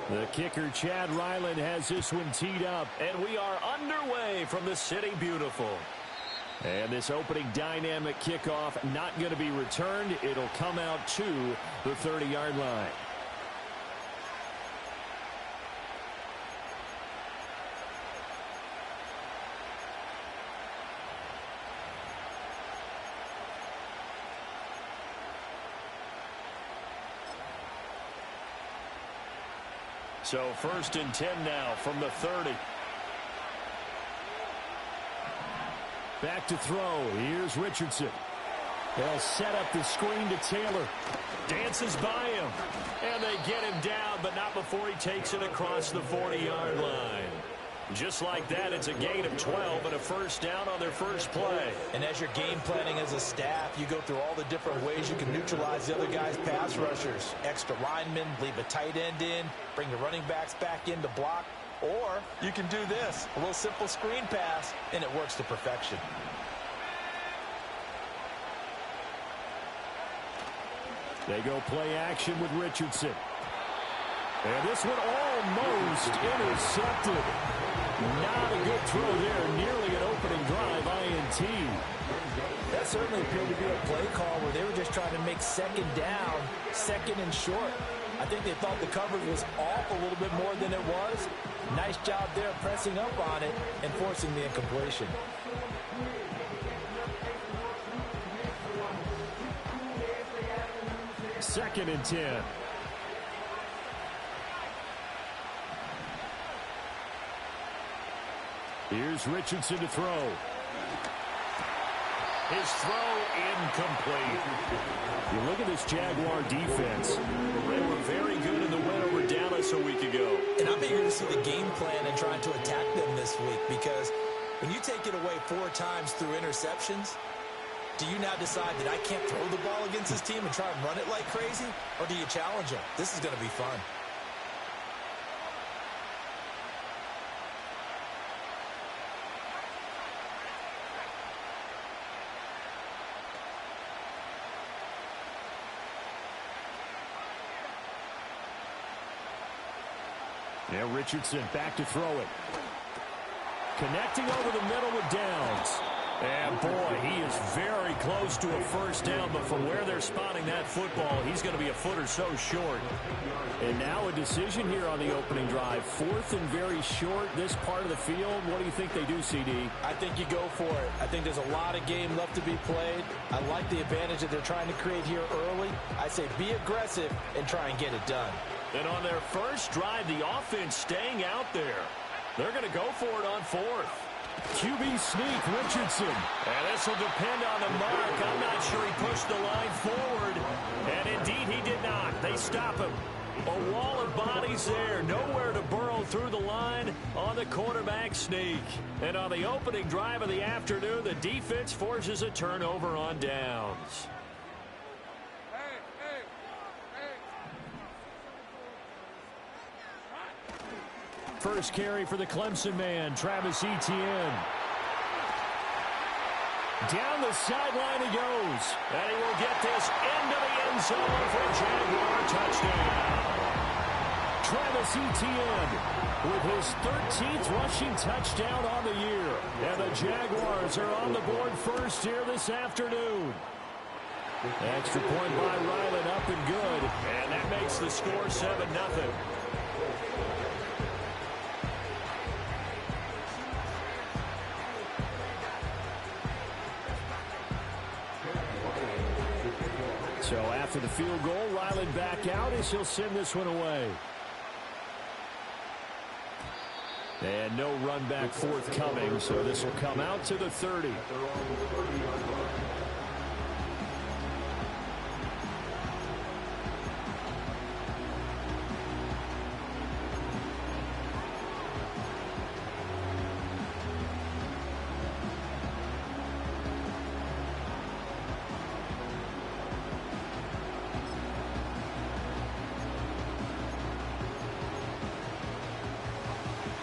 The kicker, Chad Ryland, has this one teed up, and we are underway from the City Beautiful. And this opening dynamic kickoff not going to be returned. It'll come out to the 30-yard line. So 1st and 10 now from the 30. Back to throw. Here's Richardson. They'll set up the screen to Taylor. Dances by him. And they get him down, but not before he takes it across the 40-yard line. Just like that, it's a gain of 12 and a first down on their first play. And as you're game planning as a staff, you go through all the different ways you can neutralize the other guy's pass rushers. Extra linemen, leave a tight end in, bring the running backs back in to block. Or you can do this, a little simple screen pass, and it works to perfection. They go play action with Richardson. And this one almost intercepted. Not a good throw there. Nearly an opening drive, INT. That certainly appeared to be a play call where they were just trying to make second down, second and short. I think they thought the coverage was off a little bit more than it was. Nice job there pressing up on it and forcing the incompletion. Second and 10. Here's Richardson to throw. His throw incomplete. You look at this Jaguar defense. They were very good in the win over Dallas a week ago. And I'm eager to see the game plan and trying to attack them this week, because when you take it away 4 times through interceptions, do you now decide that I can't throw the ball against this team and try and run it like crazy? Or do you challenge them? This is going to be fun. Yeah, Richardson back to throw it. Connecting over the middle with Downs. And, boy, he is very close to a first down, but from where they're spotting that football, he's going to be a foot or so short. And now a decision here on the opening drive. 4th and very short, this part of the field. What do you think they do, CD? I think you go for it. I think there's a lot of game left to be played. I like the advantage that they're trying to create here early. I say be aggressive and try and get it done. And on their first drive, the offense staying out there. They're going to go for it on 4th. QB sneak, Richardson. And this will depend on the mark. I'm not sure he pushed the line forward. And indeed, he did not. They stop him. A wall of bodies there. Nowhere to burrow through the line on the quarterback sneak. And on the opening drive of the afternoon, the defense forces a turnover on downs. First carry for the Clemson man, Travis Etienne. Down the sideline he goes. And he will get this into the end zone for a Jaguar touchdown. Travis Etienne with his 13th rushing touchdown on the year. And the Jaguars are on the board first here this afternoon. Extra point by Ryland, up and good. And that makes the score 7-0. So after the field goal, Ryland back out as he'll send this one away. And no run back forthcoming, so this will come out to the 30.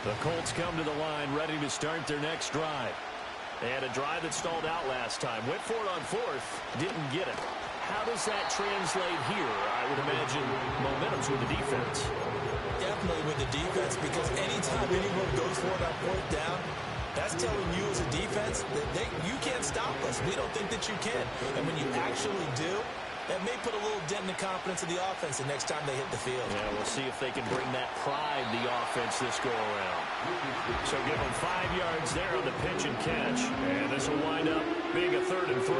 The Colts come to the line ready to start their next drive. And a drive that stalled out last time. Went for it on 4th. Didn't get it. how does that translate here? I would imagine momentum's with the defense. Definitely with the defense, because anytime anyone goes for it on fourth down, that's telling you as a defense that you can't stop us. We don't think that you can. And when you actually do, that may put a little dent in the confidence of the offense the next time they hit the field. Yeah, we'll see if they can bring that pride to the offense this go-around. So give them 5 yards there on the pitch and catch. And this will wind up being a 3rd and 3.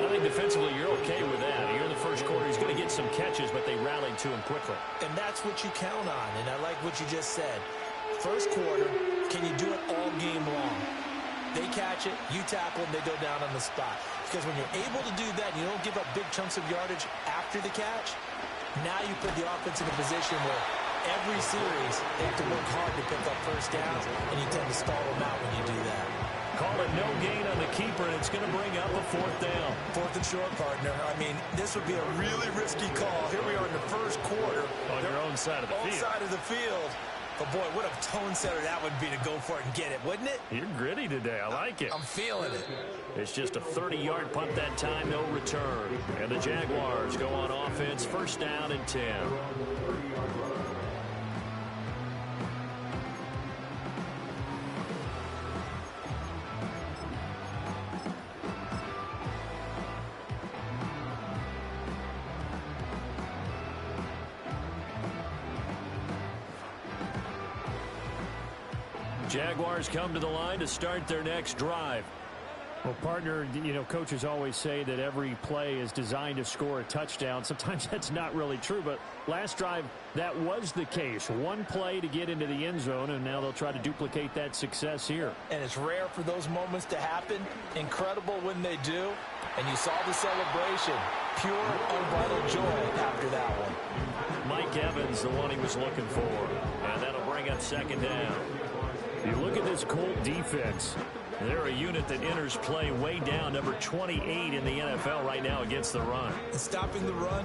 I think defensively you're okay with that. Here in the first quarter, he's going to get some catches, but they rallied to him quickly. And that's what you count on. And I like what you just said. First quarter, can you do it all game long? They catch it, you tackle them, they go down on the spot. Because when you're able to do that, and you don't give up big chunks of yardage after the catch, now you put the offense in a position where every series they have to work hard to pick up first downs, and you tend to stall them out when you do that. Call it no gain on the keeper, and it's going to bring up a 4th down. 4th and short, partner. I mean, this would be a really risky call. Here we are in the first quarter. On your own side of the field. Own side of the field. But, boy, what a tone setter that would be to go for it and get it, wouldn't it? You're gritty today. I like it. I'm feeling it. It's just a 30-yard punt that time, no return. And the Jaguars go on offense, 1st down and 10. Jaguars come to the line to start their next drive. Well, partner, you know, coaches always say that every play is designed to score a touchdown. Sometimes that's not really true, but last drive, that was the case. One play to get into the end zone, and now they'll try to duplicate that success here. And it's rare for those moments to happen. Incredible when they do. And you saw the celebration. Pure, unbridled joy after that one. Mike Evans, the one he was looking for. And that'll bring up 2nd down. You look at this Colt defense. They're a unit that enters play way down, number 28 in the NFL right now against the run. And stopping the run,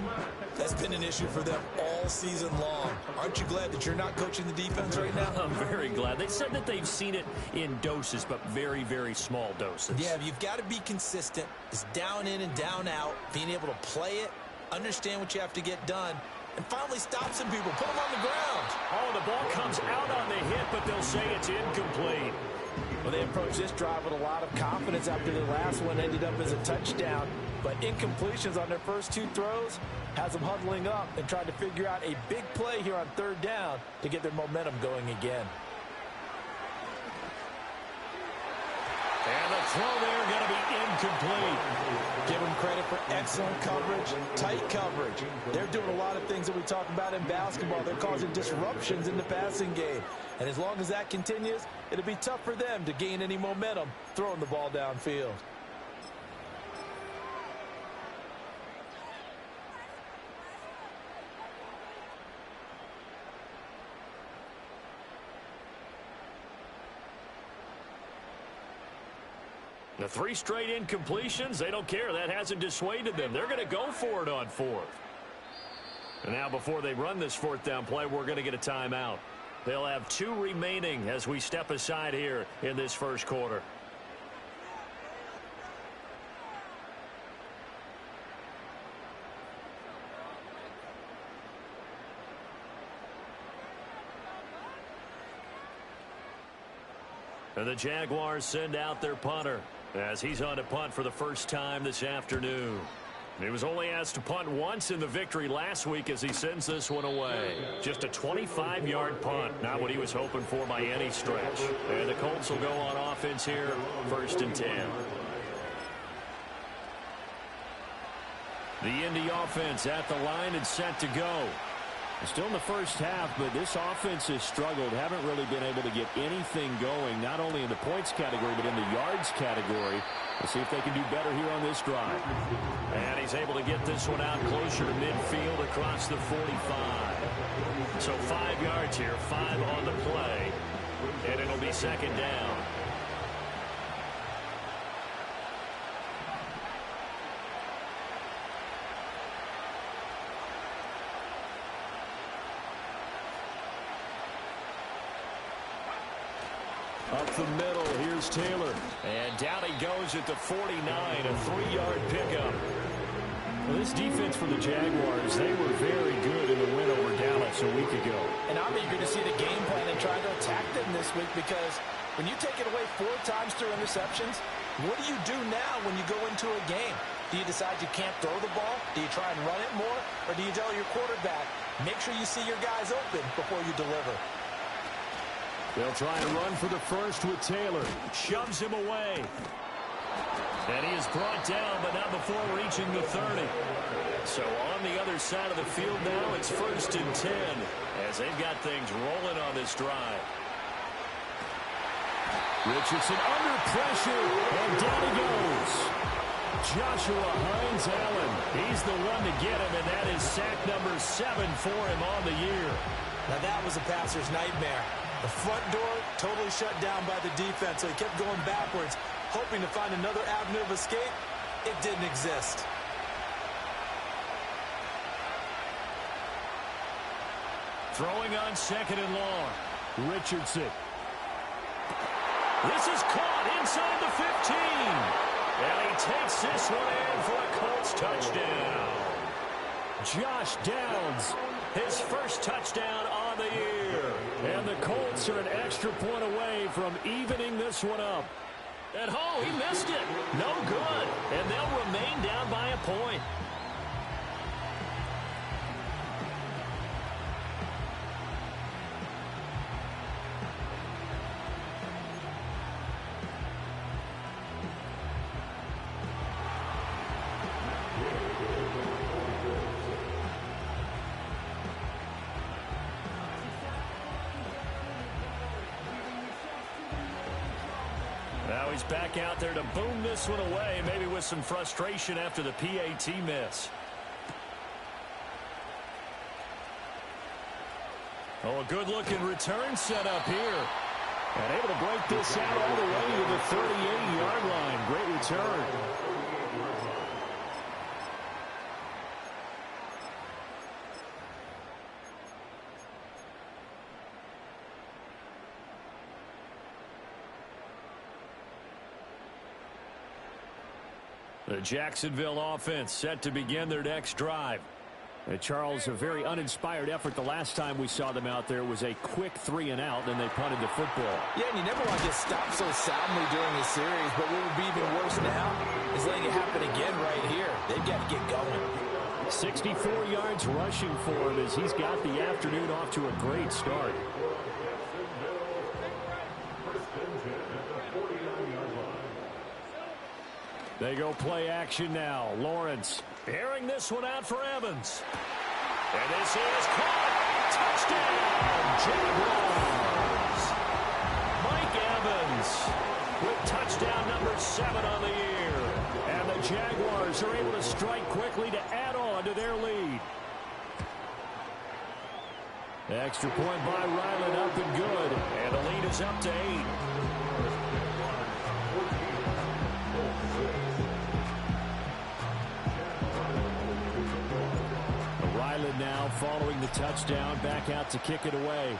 that's been an issue for them all season long. Aren't you glad that you're not coaching the defense right now? I'm very glad. They said that they've seen it in doses, but very, very small doses. Yeah, you've got to be consistent. It's down in and down out, being able to play it, understand what you have to get done, and finally stop some people, put them on the ground. Oh, the ball comes out on the hit, but they'll say it's incomplete. Well, they approached this drive with a lot of confidence after the last one ended up as a touchdown. But incompletions on their first 2 throws has them huddling up and trying to figure out a big play here on 3rd down to get their momentum going again. And the throw there going to be incomplete. Give them credit for excellent coverage, tight coverage. They're doing a lot of things that we talk about in basketball. They're causing disruptions in the passing game. And as long as that continues, it'll be tough for them to gain any momentum throwing the ball downfield. The 3 straight incompletions, they don't care. That hasn't dissuaded them. They're going to go for it on 4th. And now before they run this 4th down play, we're going to get a timeout. They'll have 2 remaining as we step aside here in this first quarter. And the Jaguars send out their punter as he's on to punt for the first time this afternoon. He was only asked to punt once in the victory last week as he sends this one away. Just a 25-yard punt, not what he was hoping for by any stretch. And the Colts will go on offense here, 1st and 10. The Indy offense at the line and set to go. Still in the first half, but this offense has struggled. Haven't really been able to get anything going, not only in the points category, but in the yards category. We'll see if they can do better here on this drive. And he's able to get this one out closer to midfield across the 45. So 5 yards here, 5 on the play. And it'll be 2nd down. Up the middle, here's Taylor. And down he goes at the 49, a 3-yard pickup. Well, this defense for the Jaguars, they were very good in the win over Dallas a week ago. And I'm eager to see the game plan and try to attack them this week, because when you take it away 4 times through interceptions, what do you do now when you go into a game? Do you decide you can't throw the ball? Do you try and run it more? Or do you tell your quarterback, make sure you see your guys open before you deliver? They'll try and run for the first with Taylor. Shoves him away. And he is brought down, but not before reaching the 30. So on the other side of the field now, it's 1st and 10 as they've got things rolling on this drive. Richardson under pressure, and down he goes. Joshua Hines-Allen, he's the one to get him, and that is sack number 7 for him on the year. Now that was a passer's nightmare. The front door totally shut down by the defense, so he kept going backwards, hoping to find another avenue of escape. It didn't exist. Throwing on 2nd and long. Richardson. This is caught inside the 15. And he takes this one in for a Colts touchdown. Josh Downs, his first touchdown on the year. And the Colts are an extra point away from evening this one up. And he missed it. No good. And they'll remain down by a point. Now he's back out there to boom this one away, maybe with some frustration after the PAT miss. Oh, a good-looking return set up here. And able to break this out all the way to the 38-yard line. Great return. The Jacksonville offense set to begin their next drive. Charles, a very uninspired effort the last time we saw them out there. It was a quick 3-and-out, and they punted the football. Yeah, and you never want to get stopped so soundly during a series, but what would be even worse now is letting it happen again right here. They've got to get going. 64 yards rushing for him as he's got the afternoon off to a great start. They go play action now. Lawrence airing this one out for Evans. And this is caught. Touchdown, Jaguars. Mike Evans with touchdown number 7 on the year. And the Jaguars are able to strike quickly to add on to their lead. Extra point by Ryland, up and good. And the lead is up to 8. Ryland now following the touchdown, back out to kick it away.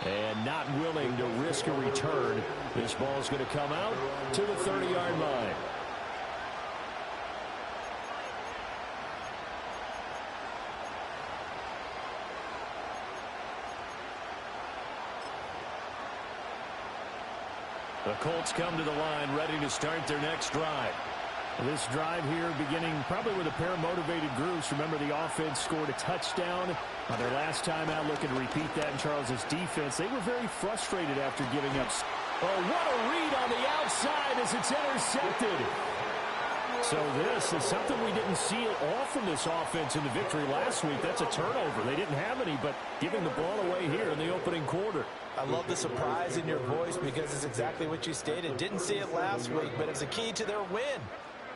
And not willing to risk a return. This ball's going to come out to the 30-yard line. The Colts come to the line, ready to start their next drive. This drive here beginning probably with a pair of motivated groups. Remember, the offense scored a touchdown on their last time out, looking to repeat that in Charles's defense. They were very frustrated after giving up. Oh, what a read on the outside as it's intercepted. So this is something we didn't see at all from this offense in the victory last week. That's a turnover. They didn't have any, but giving the ball away here in the opening quarter. I love the surprise in your voice because it's exactly what you stated. Didn't see it last week, but it's a key to their win.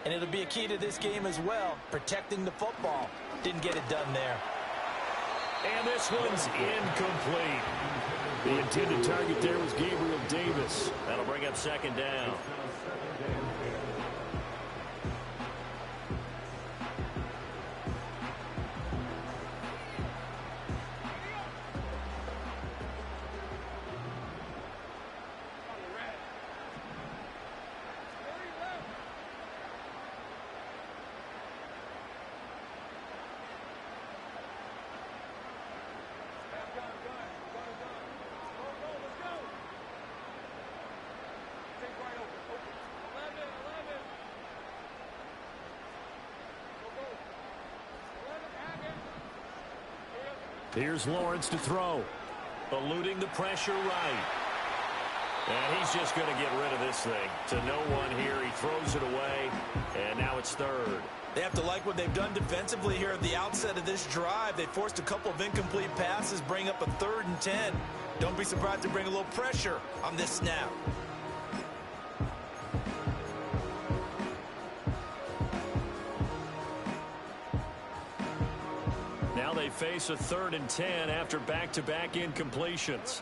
And it'll be a key to this game as well, protecting the football. Didn't get it done there. And this one's incomplete. The intended target there was Gabriel Davis. That'll bring up 2nd down. Here's Lawrence to throw. Eluding the pressure right. And he's just going to get rid of this thing. To no one here. He throws it away. And now it's third. They have to like what they've done defensively here at the outset of this drive. They forced a couple of incomplete passes, bring up a 3rd and 10. Don't be surprised to bring a little pressure on this snap. Now they face a 3rd and 10 after back-to-back incompletions.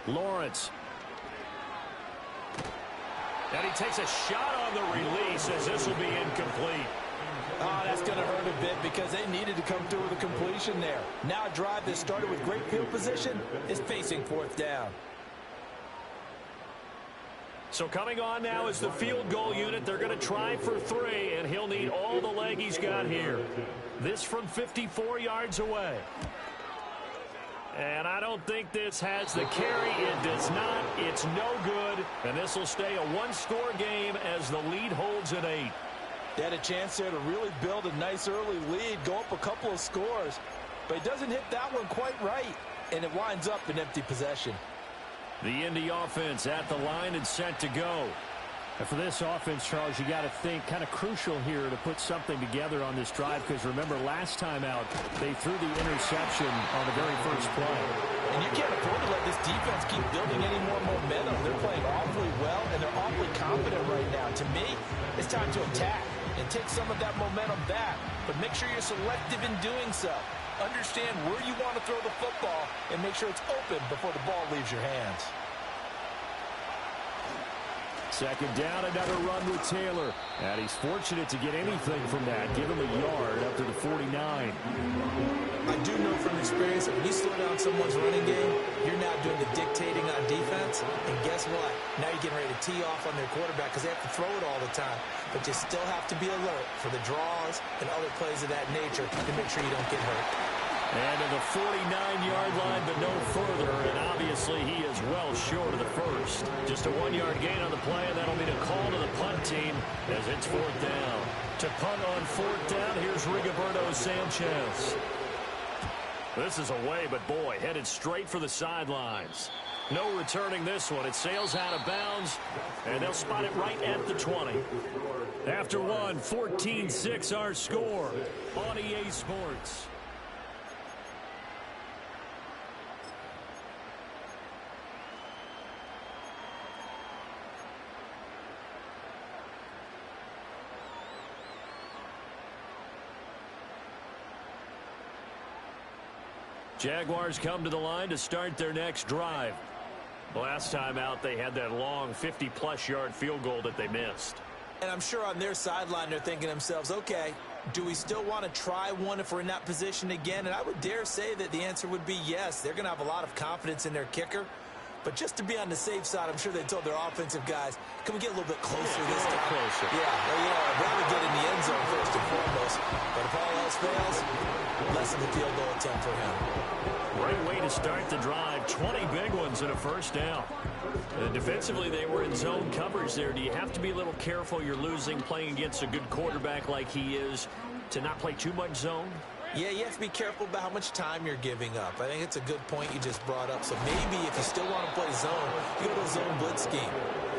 Lawrence. And he takes a shot on the release as this will be incomplete. Oh, that's going to hurt a bit because they needed to come through with a completion there. Now a drive that started with great field position is facing 4th down. So coming on now is the field goal unit. They're going to try for 3, and he'll need all the leg he's got here. This from 54 yards away. And I don't think this has the carry. It does not. It's no good. And this will stay a one-score game as the lead holds at 8. They had a chance there to really build a nice early lead, go up a couple of scores. But he doesn't hit that one quite right, and it winds up an empty possession. The Indy offense at the line and set to go. And for this offense, Charles, you got to think kind of crucial here to put something together on this drive, because remember last time out they threw the interception on the very first play. And you can't afford to let this defense keep building any more momentum. They're playing awfully well, and they're awfully confident right now. To me, it's time to attack and take some of that momentum back, but make sure you're selective in doing so. Understand where you want to throw the football and make sure it's open before the ball leaves your hands. Second down, another run with Taylor. And he's fortunate to get anything from that. Give him a yard up to the 49. I do know from experience that when you slow down someone's running game, you're now doing the dictating on defense. And guess what? Now you're getting ready to tee off on their quarterback because they have to throw it all the time. But you still have to be alert for the draws and other plays of that nature to make sure you don't get hurt. And to the 49-yard line, but no further. And obviously, he is well short of the first. Just a 1-yard gain on the play, and that'll be a call to the punt team as it's 4th down. To punt on 4th down, here's Rigoberto Sanchez. This is away, but boy, headed straight for the sidelines. No returning this one. It sails out of bounds, and they'll spot it right at the 20. After one, 14-6 our score on EA Sports. Jaguars come to the line to start their next drive. Last time out, they had that long 50-plus yard field goal that they missed. And I'm sure on their sideline they're thinking to themselves, okay, do we still want to try one if we're in that position again? And I would dare say that the answer would be yes. They're going to have a lot of confidence in their kicker. But just to be on the safe side, I'm sure they told their offensive guys, can we get a little bit closer this time? Closer. Yeah, I'd rather get in the end zone first and foremost. But if all else fails, less than the field goal attempt for him. Great way to start the drive. 20 big ones and a first down. Defensively, they were in zone coverage there. Do you have to be a little careful? You're losing, playing against a good quarterback like he is, to not play too much zone? Yeah, you have to be careful about how much time you're giving up. I think it's a good point you just brought up. So maybe if you still want to play zone, you go to a zone blitz scheme.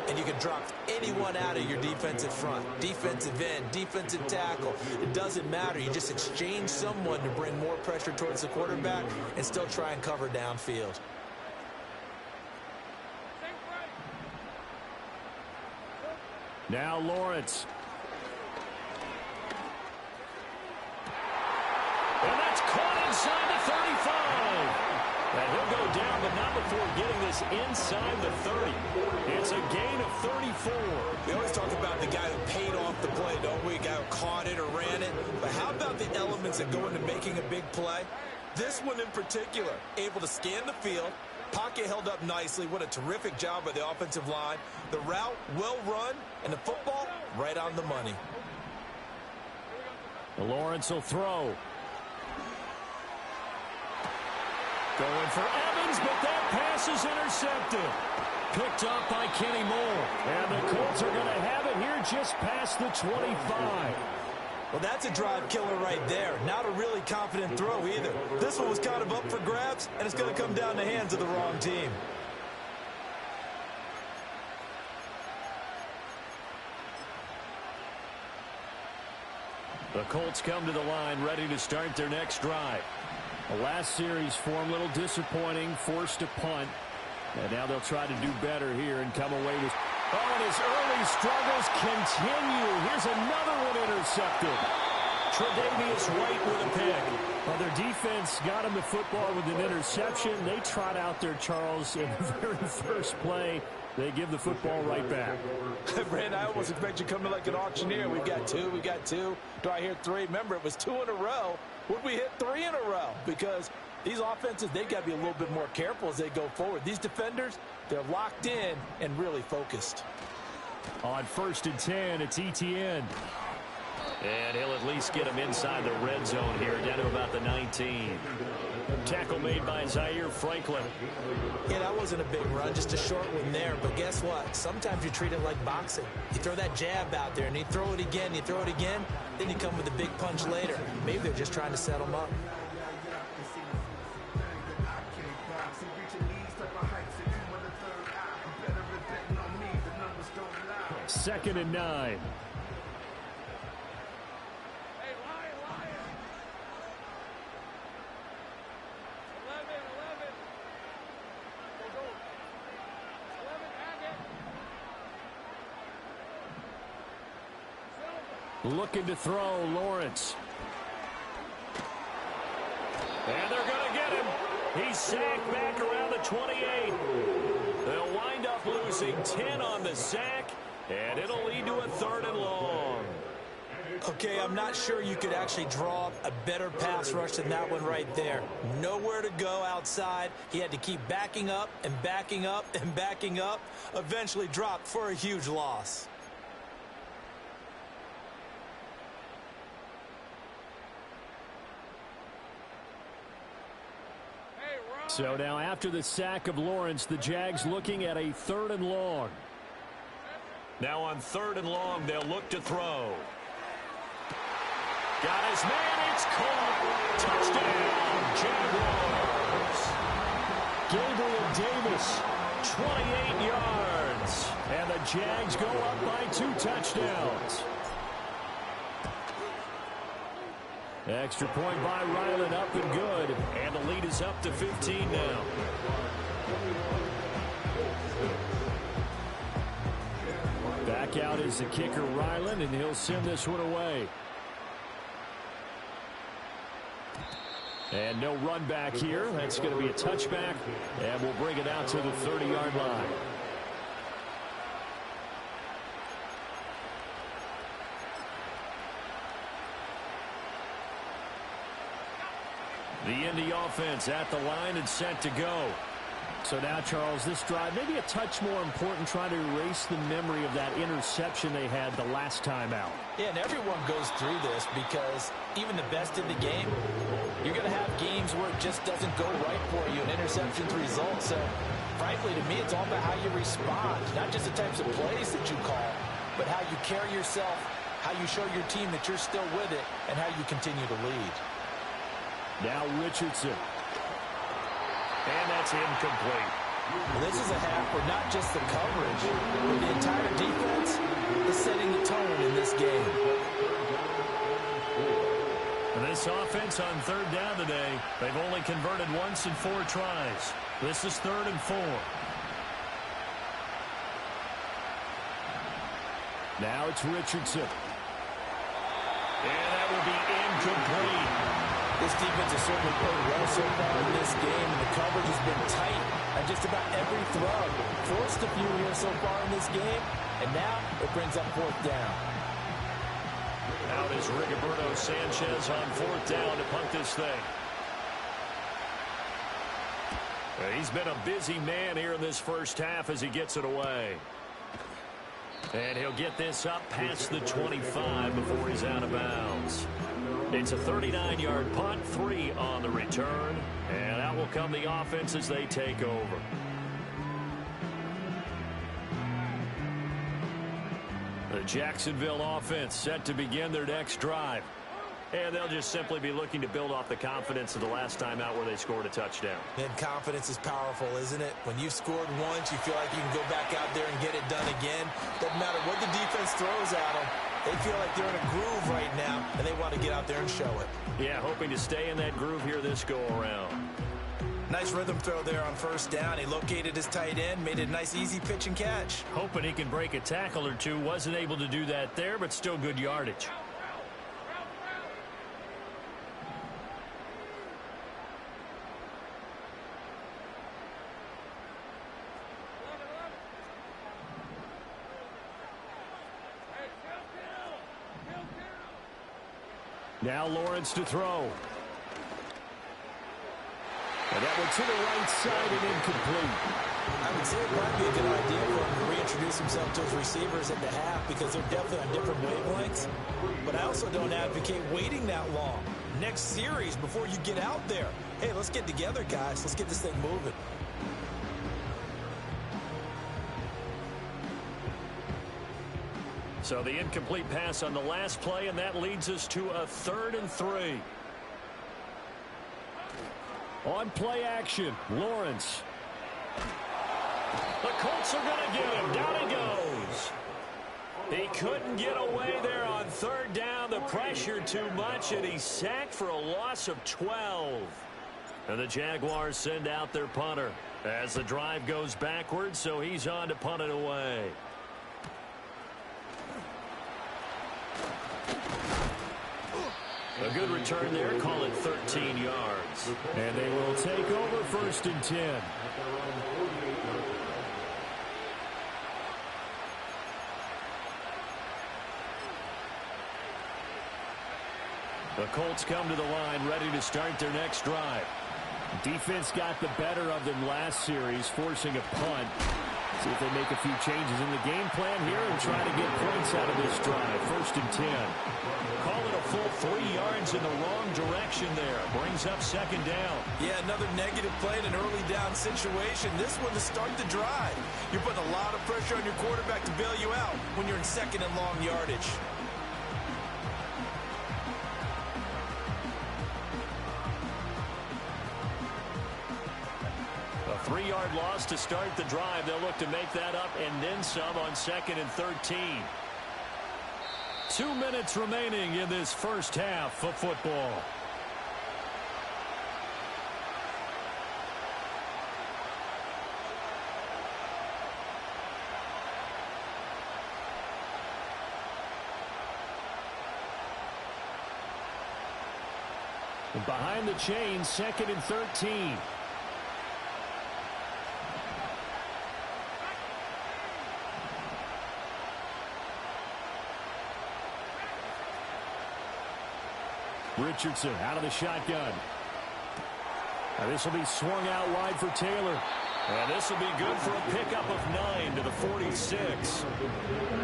And you can drop anyone out of your defensive front, defensive end, defensive tackle. It doesn't matter. You just exchange someone to bring more pressure towards the quarterback and still try and cover downfield. Now Lawrence. And that's caught inside the 35. And he'll go down, but not before getting this inside the 30. It's a gain of 34. We always talk about the guy who paid off the play, don't we? A guy who caught it or ran it. But how about the elements that go into making a big play? This one in particular, able to scan the field, pocket held up nicely. What a terrific job by the offensive line. The route well run, and the football right on the money. Lawrence will throw. Going for Evans. throws, but that pass is intercepted. Picked up by Kenny Moore. And the Colts are going to have it here just past the 25. Well, that's a drive killer right there. Not a really confident throw either. This one was kind of up for grabs, and it's going to come down the hands of the wrong team. The Colts come to the line ready to start their next drive. The last series for them, a little disappointing, forced to punt. And now they'll try to do better here and come away with... Oh, and his early struggles continue. Here's another one intercepted. Tre'Davious White with a pick. Well, their defense got him the football with an interception. They trot out there, Charles, in the very first play. They give the football right back. Brand, I almost expect you coming like an auctioneer. We've got two. Do I hear three? Remember, it was 2 in a row. Would we hit 3 in a row? Because these offenses, they've got to be a little bit more careful as they go forward. These defenders, they're locked in and really focused. On 1st and 10, it's Etienne. And he'll at least get him inside the red zone here, down to about the 19. Tackle made by Zaire Franklin. Yeah, that wasn't a big run, just a short one there. But guess what? Sometimes you treat it like boxing. You throw that jab out there, and you throw it again, then you come with a big punch later. Maybe they're just trying to set them up. Second and 9. Looking to throw, Lawrence. And they're going to get him. He's sacked back around the 28. They'll wind up losing 10 on the sack, and it'll lead to a 3rd and long. Okay, I'm not sure you could actually draw a better pass rush than that one right there. Nowhere to go outside. He had to keep backing up and backing up and backing up. Eventually dropped for a huge loss. So now after the sack of Lawrence, the Jags looking at a 3rd and long. Now on 3rd and long, they'll look to throw. Got his man, it's caught. Touchdown, Jaguars. Gabriel Davis, 28 yards. And the Jags go up by 2 touchdowns. Extra point by Ryland, up and good. And the lead is up to 15 now. Back out is the kicker, Ryland, and he'll send this one away. And no run back here. That's going to be a touchback, and we'll bring it out to the 30-yard line. The Indy offense at the line and set to go. So now, Charles, this drive maybe a touch more important, trying to erase the memory of that interception they had the last time out. Yeah, and everyone goes through this because even the best in the game, you're going to have games where it just doesn't go right for you, and interceptions result. So, frankly, to me, it's all about how you respond, not just the types of plays that you call, but how you carry yourself, how you show your team that you're still with it, and how you continue to lead. Now Richardson. And that's incomplete. Well, this is a half where not just the coverage, but the entire defense is setting the tone in this game. And this offense on 3rd down today, they've only converted once in 4 tries. This is 3rd and 4. Now it's Richardson. And that will be incomplete. This defense has certainly played well so far in this game, and the coverage has been tight on just about every throw. Forced a few here so far in this game, and now it brings up 4th down. Out is Rigoberto Sanchez on 4th down to punt this thing. He's been a busy man here in this first half as he gets it away. And he'll get this up past the 25 before he's out of bounds. It's a 39-yard punt, 3 on the return, and out will come the offense as they take over. The Jacksonville offense set to begin their next drive. And they'll just simply be looking to build off the confidence of the last time out where they scored a touchdown. And confidence is powerful, isn't it? When you've scored once, you feel like you can go back out there and get it done again. Doesn't matter what the defense throws at them. They feel like they're in a groove right now, and they want to get out there and show it. Yeah, hoping to stay in that groove here this go-around. Nice rhythm throw there on first down. He located his tight end, made it a nice, easy pitch and catch. Hoping he can break a tackle or two. Wasn't able to do that there, but still good yardage. Now Lawrence to throw. And that one to the right side and incomplete. I would say it might be a good idea for him to reintroduce himself to his receivers at the half because they're definitely on different wavelengths. But I also don't advocate waiting that long. Next series before you get out there. Hey, let's get together, guys. Let's get this thing moving. So the incomplete pass on the last play, and that leads us to a 3rd and 3. On play action, Lawrence. The Colts are going to get him. Down he goes. He couldn't get away there on 3rd down. The pressure too much, and he's sacked for a loss of 12. And the Jaguars send out their punter as the drive goes backwards, so he's on to punt it away. A good return there. Call it 13 yards. And they will take over 1st and 10. The Colts come to the line ready to start their next drive. Defense got the better of them last series, forcing a punt. See if they make a few changes in the game plan here and try to get points out of this drive. 1st and 10. Call it a full 3 yards in the wrong direction there. Brings up 2nd down. Yeah, another negative play in an early down situation. This one to start the drive. You're putting a lot of pressure on your quarterback to bail you out when you're in 2nd and long yardage. A 3-yard loss to start the drive. They'll look to make that up and then some on 2nd and 13. 2 minutes remaining in this first half of football. And behind the chains, 2nd and 13. Richardson out of the shotgun. Now this will be swung out wide for Taylor. And this will be good for a pickup of 9 to the 46.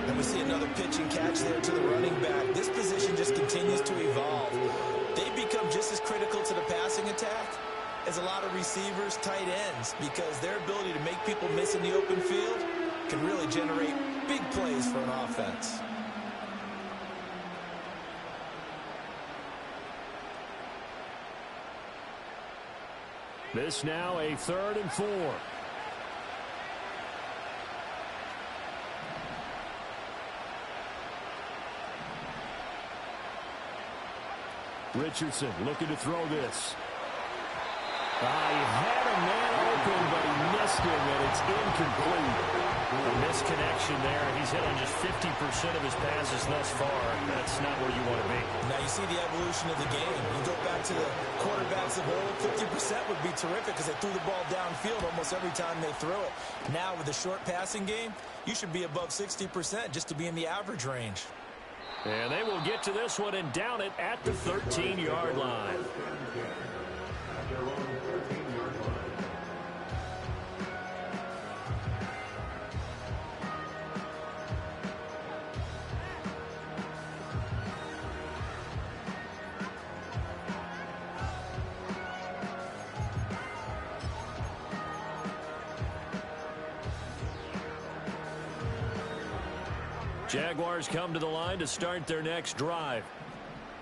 And we see another pitch and catch there to the running back. This position just continues to evolve. They become just as critical to the passing attack as a lot of receivers, tight ends, because their ability to make people miss in the open field can really generate big plays for an offense. This now a 3rd and 4. Richardson looking to throw this. He had a man open, but he missed him, and it's incomplete. A misconnection there. He's hit on just 50% of his passes thus far. That's not where you want to be. Now you see the evolution of the game. You go back to the quarterbacks of old, 50% would be terrific because they threw the ball downfield almost every time they threw it. Now with the short passing game, you should be above 60% just to be in the average range. And they will get to this one and down it at the 13-yard line. Jaguars come to the line to start their next drive.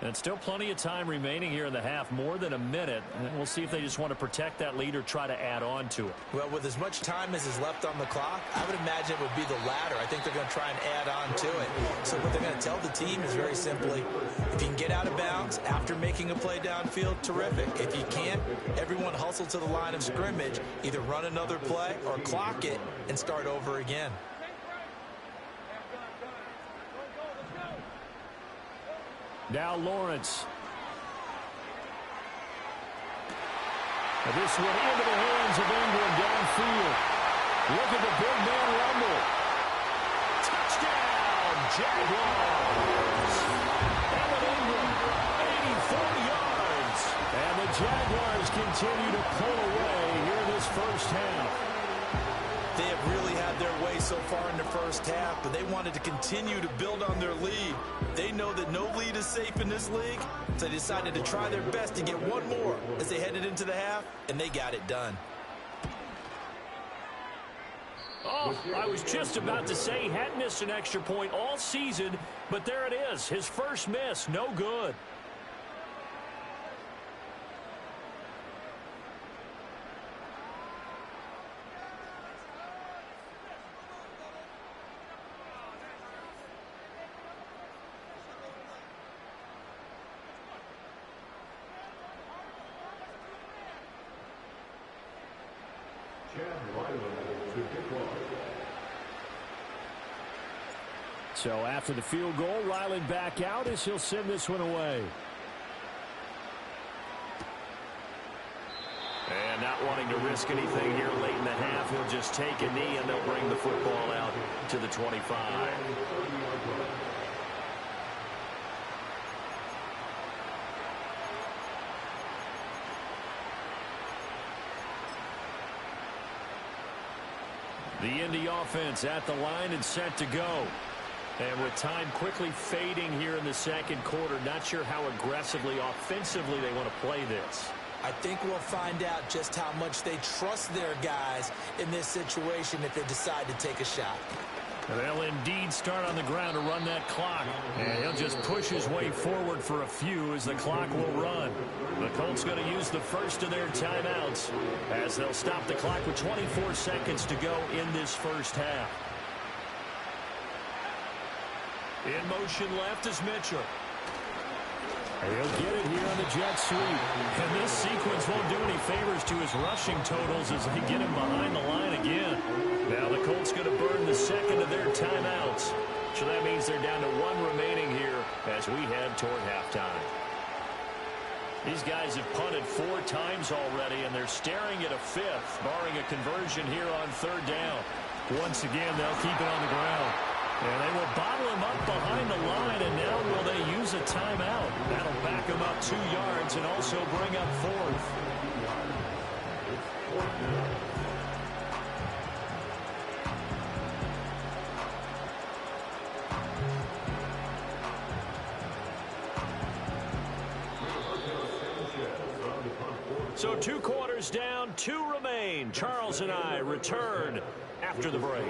And still plenty of time remaining here in the half, more than a minute. And we'll see if they just want to protect that lead or try to add on to it. Well, with as much time as is left on the clock, I would imagine it would be the latter. I think they're going to try and add on to it. So what they're going to tell the team is very simply, if you can get out of bounds after making a play downfield, terrific. If you can't, everyone hustle to the line of scrimmage, either run another play or clock it and start over again. Now Lawrence. And this one into the hands of Ingram downfield. Look at the big man rumble. Touchdown, Jaguars. Evan Ingram, 84 yards. And the Jaguars continue to pull away here in this first half. They have really had their way so far in the first half, but they wanted to continue to build on their lead. They know that no lead is safe in this league, so they decided to try their best to get one more as they headed into the half, and they got it done. Oh, I was just about to say he hadn't missed an extra point all season, but there it is, his first miss, no good. So after the field goal, Ryland back out as he'll send this one away. And not wanting to risk anything here late in the half, he'll just take a knee and they'll bring the football out to the 25. The Indy offense at the line and set to go. And with time quickly fading here in the second quarter, not sure how aggressively, offensively they want to play this. I think we'll find out just how much they trust their guys in this situation if they decide to take a shot. And they'll indeed start on the ground to run that clock. And he'll just push his way forward for a few as the clock will run. The Colts going to use the first of their timeouts as they'll stop the clock with 24 seconds to go in this first half. In motion left is Mitchell. And he'll get it here on the jet sweep. And this sequence won't do any favors to his rushing totals as they get him behind the line again. Now the Colts going to burn the second of their timeouts. So that means they're down to one remaining here as we head toward halftime. These guys have punted 4 times already, and they're staring at a fifth, barring a conversion here on third down. Once again, they'll keep it on the ground. And they will bottle him up behind the line, and now will they use a timeout? That'll back him up 2 yards and also bring up fourth. So 2 quarters down, 2 remain. Charles and I return after the break.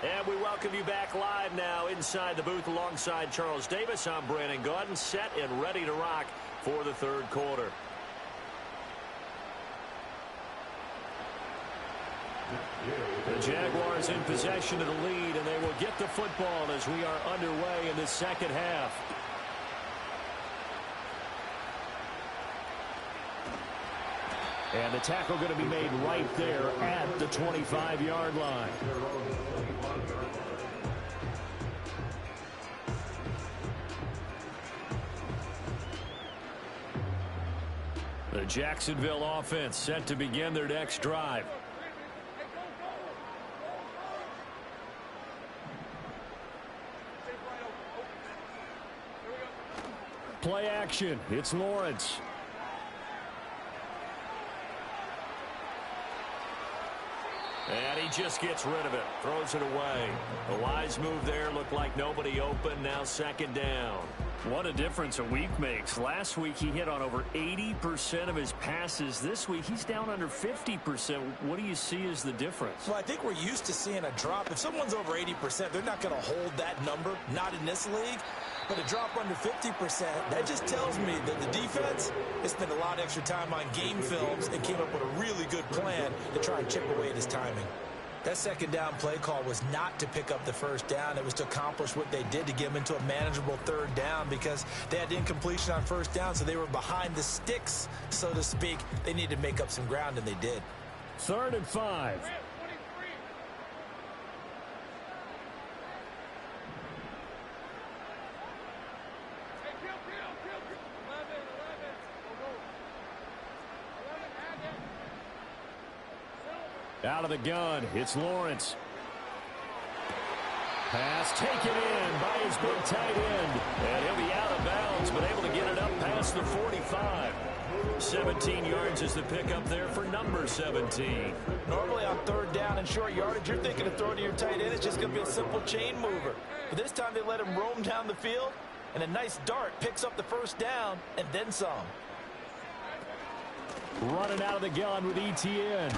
And we welcome you back live now inside the booth alongside Charles Davis. I'm Brandon Gaudin, set and ready to rock for the third quarter. The Jaguars in possession of the lead, and they will get the football as we are underway in the second half. And the tackle going to be made right there at the 25-yard line. The Jacksonville offense set to begin their next drive. Play action. It's Lawrence. And he just gets rid of it, throws it away. A wise move there, looked like nobody open, now second down. What a difference a week makes. Last week he hit on over 80% of his passes. This week he's down under 50%. What do you see as the difference? Well, I think we're used to seeing a drop. If someone's over 80%, they're not going to hold that number, not in this league. But a drop under 50%, that just tells me that the defense has spent a lot of extra time on game films and came up with a really good plan to try and chip away at his timing. That second down play call was not to pick up the first down. It was to accomplish what they did to get them into a manageable third down because they had incompletion on first down, so they were behind the sticks, so to speak. They needed to make up some ground, and they did. 3rd and 5. Out of the gun, it's Lawrence. Pass taken in by his big tight end. And he'll be out of bounds, but able to get it up past the 45. 17 yards is the pickup there for number 17. Normally on third down and short yardage, you're thinking of throwing to your tight end. It's just going to be a simple chain mover. But this time they let him roam down the field, and a nice dart picks up the first down and then some. Running out of the gun with ETN.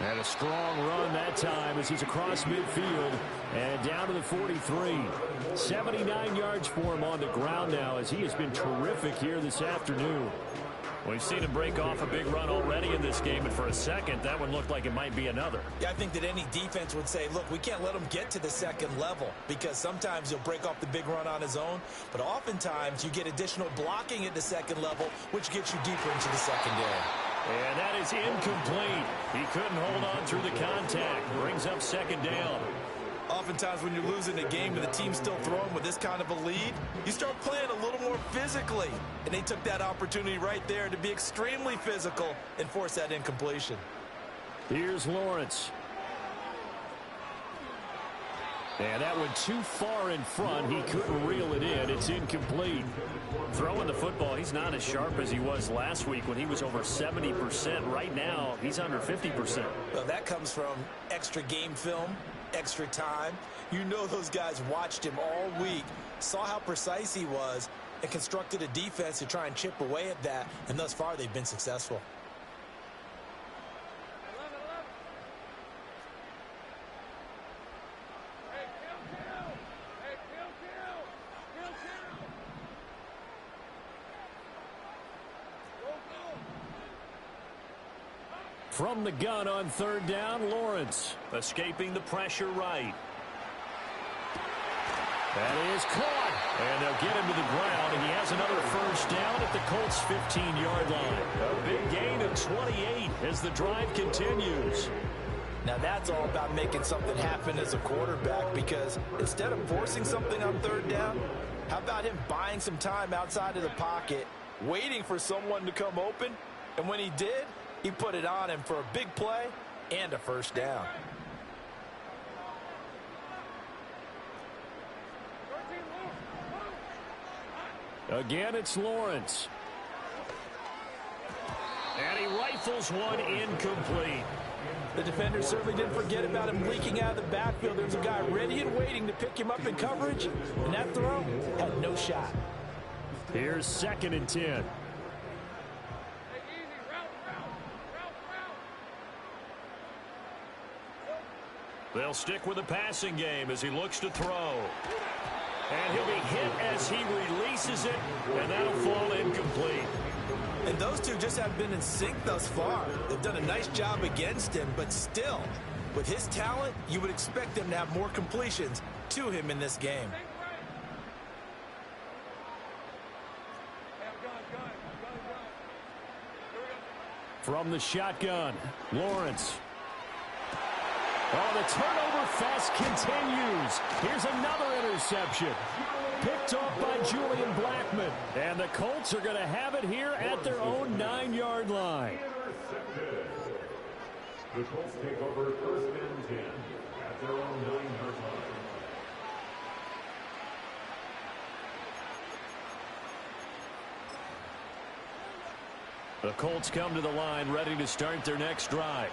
And a strong run that time as he's across midfield and down to the 43. 79 yards for him on the ground now as he has been terrific here this afternoon. We've seen him break off a big run already in this game, and for a second, that one looked like it might be another. Yeah, I think that any defense would say, look, we can't let him get to the second level because sometimes he'll break off the big run on his own, but oftentimes you get additional blocking at the second level, which gets you deeper into the secondary. And that is incomplete. He couldn't hold on through the contact. Brings up second down. Oftentimes when you're losing a game and the team's still throwing with this kind of a lead, you start playing a little more physically. And they took that opportunity right there to be extremely physical and force that incompletion. Here's Lawrence. And that went too far in front. He couldn't reel it in. It's incomplete. Throwing the football, he's not as sharp as he was last week when he was over 70%. Right now, he's under 50%. Well, that comes from extra game film, extra time. You know those guys watched him all week, saw how precise he was, and constructed a defense to try and chip away at that. And thus far, they've been successful. From the gun on third down, Lawrence. Escaping the pressure right. That is caught. And they'll get him to the ground, and he has another first down at the Colts' 15-yard line. A big gain of 28 as the drive continues. Now that's all about making something happen as a quarterback, because instead of forcing something on third down, how about him buying some time outside of the pocket, waiting for someone to come open, and when he did, he put it on him for a big play and a first down. Again, it's Lawrence. And he rifles one incomplete. The defender certainly didn't forget about him leaking out of the backfield. There's a guy ready and waiting to pick him up in coverage, and that throw had no shot. Here's 2nd and 10. They'll stick with the passing game as he looks to throw. And he'll be hit as he releases it, and that'll fall incomplete. And those two just haven't been in sync thus far. They've done a nice job against him, but still, with his talent, you would expect them to have more completions to him in this game. From the shotgun, Lawrence. Oh, the turnover fest continues. Here's another interception. Picked off by Julian Blackmon. And the Colts are going to have it here at their own 9-yard line. The Colts take over 1st and 10 at their own 9-yard line. The Colts come to the line ready to start their next drive.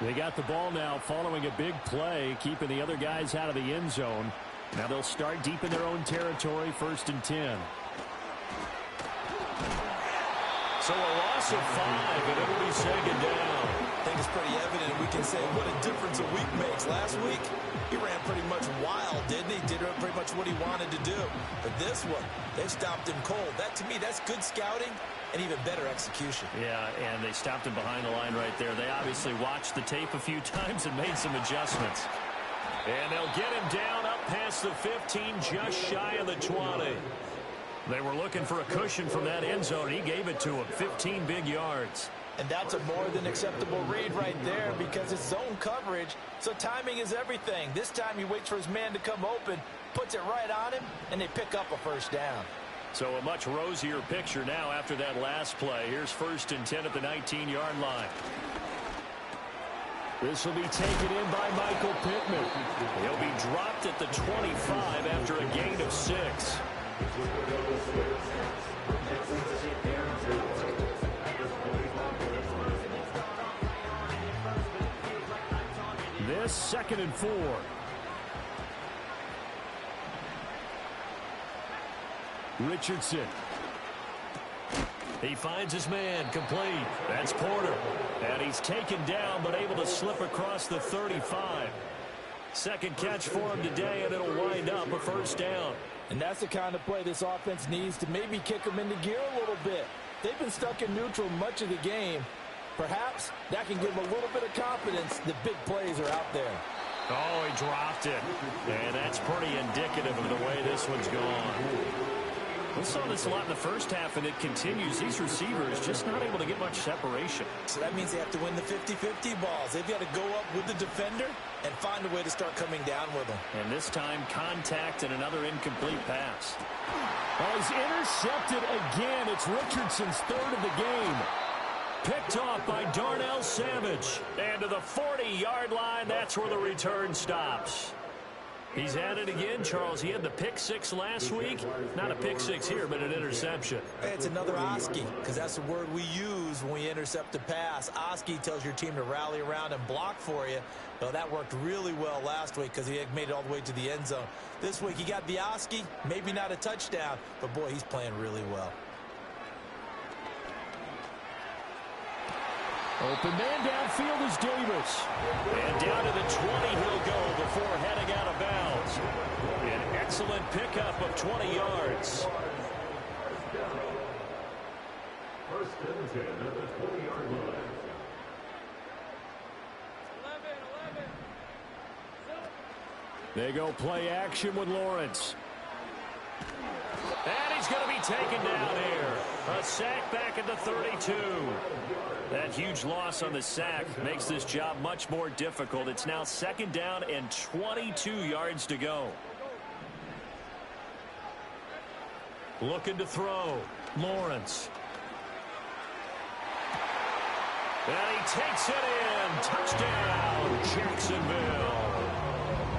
They got the ball now following a big play, keeping the other guys out of the end zone. Now they'll start deep in their own territory, 1st and 10. So a loss of 5, and it'll be second down. I think it's pretty evident. We can say what a difference a week makes. Last week, he ran pretty much wild, didn't he? Did pretty much what he wanted to do. But this one, they stopped him cold. That, to me, that's good scouting and even better execution. Yeah, and they stopped him behind the line right there. They obviously watched the tape a few times and made some adjustments. And they'll get him down up past the 15, just shy of the 20. They were looking for a cushion from that end zone. He gave it to him, 15 big yards. And that's a more than acceptable read right there because it's zone coverage, so timing is everything. This time he waits for his man to come open, puts it right on him, and they pick up a 1st down. So a much rosier picture now after that last play. Here's 1st and 10 at the 19-yard line. This will be taken in by Michael Pittman. He'll be dropped at the 25 after a gain of 6. This 2nd and 4. Richardson. He finds his man, complete. That's Porter. And he's taken down, but able to slip across the 35. Second catch for him today, and it'll wind up a 1st down. And that's the kind of play this offense needs to maybe kick them into gear a little bit. They've been stuck in neutral much of the game. Perhaps that can give them a little bit of confidence that big plays are out there. Oh, he dropped it. And that's pretty indicative of the way this one's gone. We saw this a lot in the first half, and it continues. These receivers just not able to get much separation. So that means they have to win the 50-50 balls. They've got to go up with the defender and find a way to start coming down with them. And this time, contact and another incomplete pass. Oh, he's intercepted again. It's Richardson's 3rd of the game. Picked off by Darnell Savage. And to the 40-yard line, that's where the return stops. He's at it again, Charles. He had the pick 6 last week. Not a pick 6 here, but an interception. It's another Oski, because that's the word we use when we intercept a pass. Oski tells your team to rally around and block for you. Well, that worked really well last week because he had made it all the way to the end zone. This week he got the Oski, maybe not a touchdown, but boy, he's playing really well. Open man downfield is Davis. And down to the 20 he'll go before heading out of bounds. An excellent pickup of 20 yards. 1st and 10 at the 20-yard line. They go play action with Lawrence. And he's going to be taken down here. A sack back at the 32. That huge loss on the sack makes this job much more difficult. It's now 2nd down and 22 yards to go. Looking to throw. Lawrence. And he takes it in. Touchdown, Jacksonville.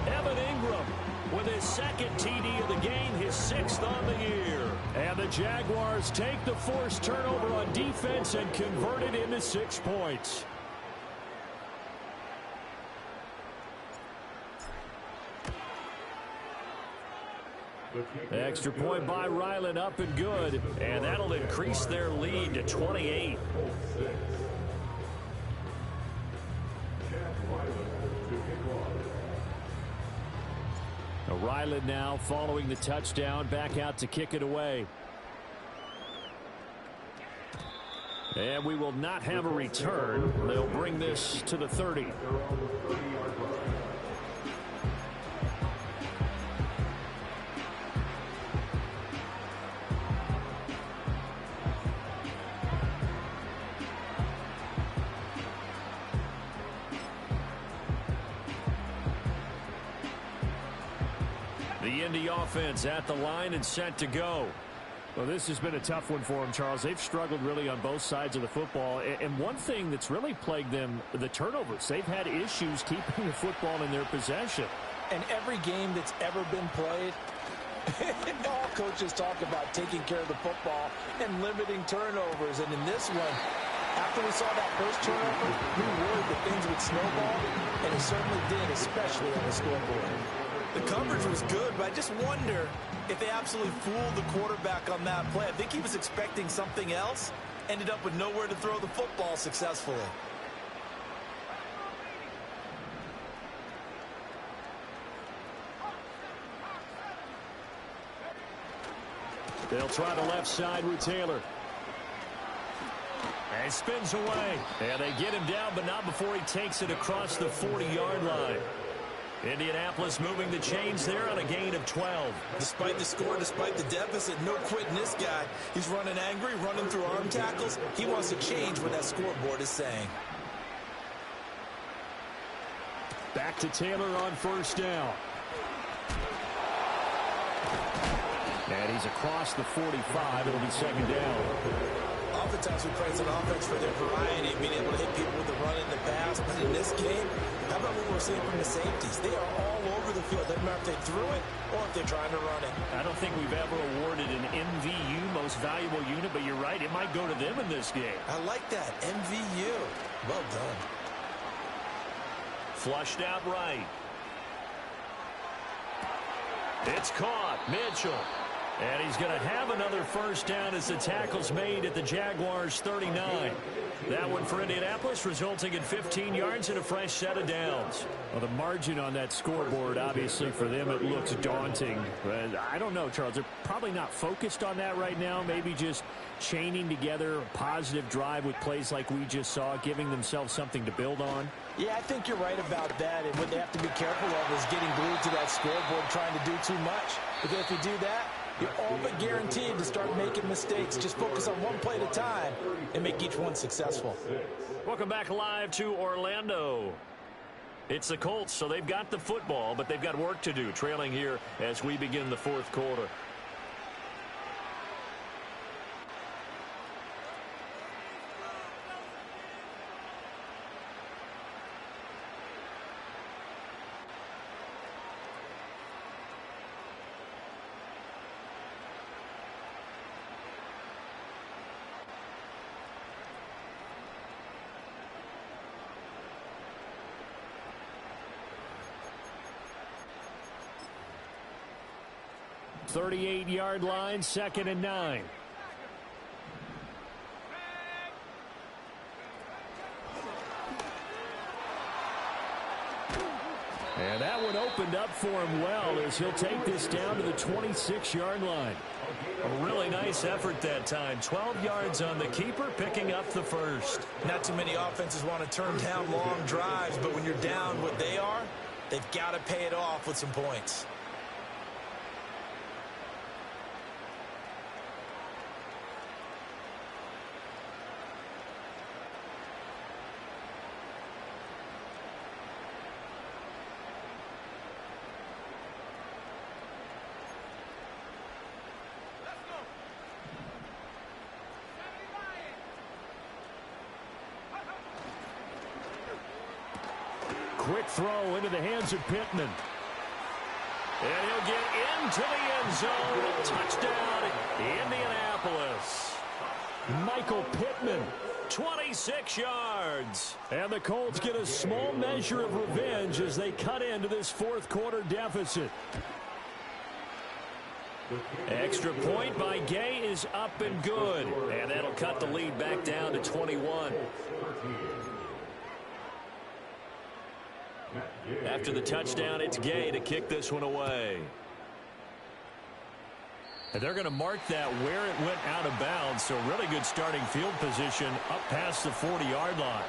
Evan Ingram with his 2nd TD of the game, his 6th on the year. And the Jaguars take the forced turnover on defense and convert it into 6 points. Extra point by Ryland, up and good. And that'll increase their lead to 28. Ryland now following the touchdown, back out to kick it away. And we will not have a return. They'll bring this to the 30. The Indy offense at the line and set to go. Well, this has been a tough one for them, Charles. They've struggled really on both sides of the football. And one thing that's really plagued them, the turnovers. They've had issues keeping the football in their possession. And every game that's ever been played, all coaches talk about taking care of the football and limiting turnovers. And in this one, After we saw that first turnover, we worried that things would snowball, and it certainly did, especially on the scoreboard. The coverage was good, but I just wonder if they absolutely fooled the quarterback on that play. I think he was expecting something else, ended up with nowhere to throw the football successfully. They'll try the left side with Taylor. And spins away. And they get him down, but not before he takes it across the 40-yard line. Indianapolis moving the chains there on a gain of 12. Despite the score, despite the deficit, no quitting this guy. He's running angry, running through arm tackles. He wants to change what that scoreboard is saying. Back to Taylor on first down. And he's across the 45. It'll be second down. Oftentimes we praise an offense for their variety of being able to hit people with the run and the pass. But in this game, how about what we're seeing from the safeties? They are all over the field. Doesn't matter if they threw it or if they're trying to run it. I don't think we've ever awarded an MVU, most valuable unit, but you're right. It might go to them in this game. I like that. MVU. Well done. Flushed out right. It's caught. Mitchell. And he's going to have another first down as the tackle's made at the Jaguars' 39. That one for Indianapolis, resulting in 15 yards and a fresh set of downs. Well, the margin on that scoreboard, obviously, for them, it looks daunting. But I don't know, Charles. They're probably not focused on that right now. Maybe just chaining together a positive drive with plays like we just saw, giving themselves something to build on. Yeah, I think you're right about that. And what they have to be careful of is getting glued to that scoreboard, trying to do too much. Because if you do that, you're all but guaranteed to start making mistakes. Just focus on one play at a time and make each one successful. Welcome back live to Orlando. It's the Colts, so they've got the football, but they've got work to do, trailing here as we begin the fourth quarter. .38-yard line, 2nd and 9. And that one opened up for him well as he'll take this down to the 26-yard line. A really nice effort that time. 12 yards on the keeper, picking up the first. Not too many offenses want to turn down long drives, but when you're down what they are, they've got to pay it off with some points. Quick throw into the hands of Pittman. And he'll get into the end zone. Touchdown, Indianapolis. Michael Pittman. 26 yards. And the Colts get a small measure of revenge as they cut into this fourth quarter deficit. Extra point by Gay is up and good. And that'll cut the lead back down to 21. After the touchdown, it's Gay to kick this one away. And they're going to mark that where it went out of bounds. So really good starting field position up past the 40-yard line.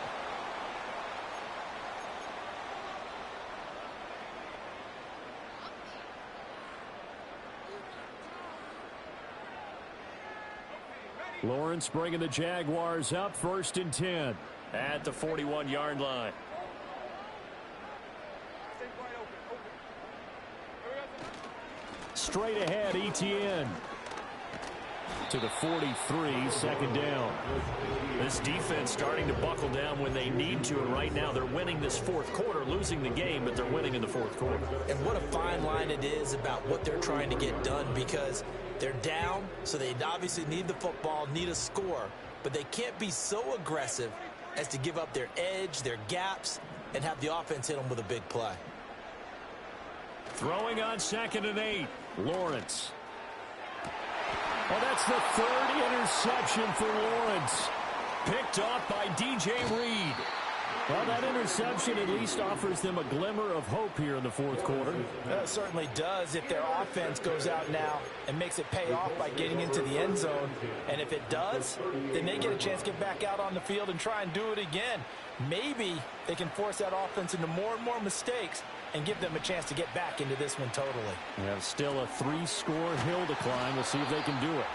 Lawrence bringing the Jaguars up, 1st and 10. At the 41-yard line. Straight ahead, Etienne. To the 43, 2nd down. This defense starting to buckle down when they need to, and right now they're winning this fourth quarter, losing the game, but they're winning in the fourth quarter. And what a fine line it is about what they're trying to get done, because they're down, so they obviously need the football, need a score. but they can't be so aggressive as to give up their edge, their gaps, and have the offense hit them with a big play. Throwing on 2nd and 8, Lawrence. Well, that's the 3rd interception for Lawrence. Picked off by DJ Reed. Well, that interception at least offers them a glimmer of hope here in the 4th quarter. It certainly does if their offense goes out now and makes it pay off by getting into the end zone. And if it does, then they get a chance to get back out on the field and try and do it again. Maybe they can force that offense into more and more mistakes and give them a chance to get back into this one totally. We have still a 3-score hill to climb. We'll see if they can do it.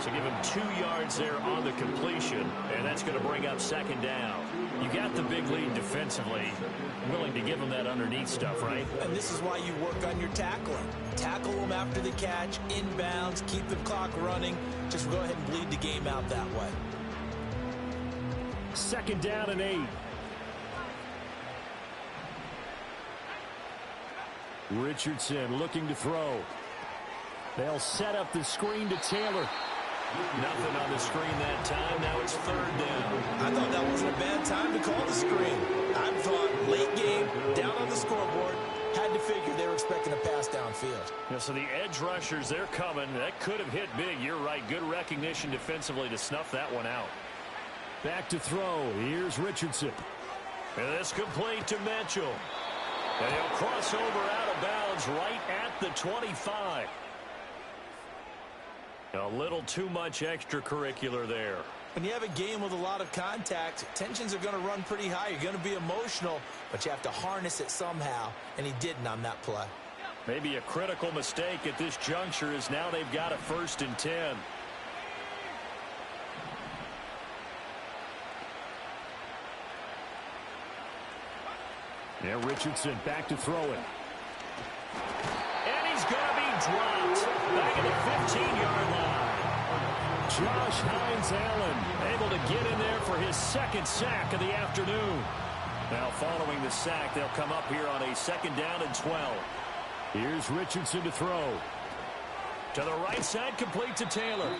So give him 2 yards there on the completion, and that's going to bring up 2nd down. You got the big lead defensively, willing to give them that underneath stuff, right? And this is why you work on your tackling. Tackle them after the catch, inbounds, keep the clock running. Just go ahead and bleed the game out that way. 2nd down and 8. Richardson looking to throw. They'll set up the screen to Taylor. Nothing on the screen that time. Now it's 3rd down. I thought that wasn't a bad time to call the screen. I thought late game, down on the scoreboard, had to figure they were expecting a pass downfield. Yeah, so the edge rushers, they're coming. That could have hit big. You're right. Good recognition defensively to snuff that one out. Back to throw. Here's Richardson. And this complete to Mitchell. And he'll cross over out of bounds right at the 25. A little too much extracurricular there. When you have a game with a lot of contact, tensions are going to run pretty high. You're going to be emotional, but you have to harness it somehow, and he didn't on that play. Maybe a critical mistake at this juncture is now they've got a 1st and 10. Yeah, Richardson back to throw it. And he's going to be dropped back at the 15-yard line. Josh Hines-Allen able to get in there for his 2nd sack of the afternoon. Now following the sack, they'll come up here on a 2nd down and 12. Here's Richardson to throw. To the right side, complete to Taylor.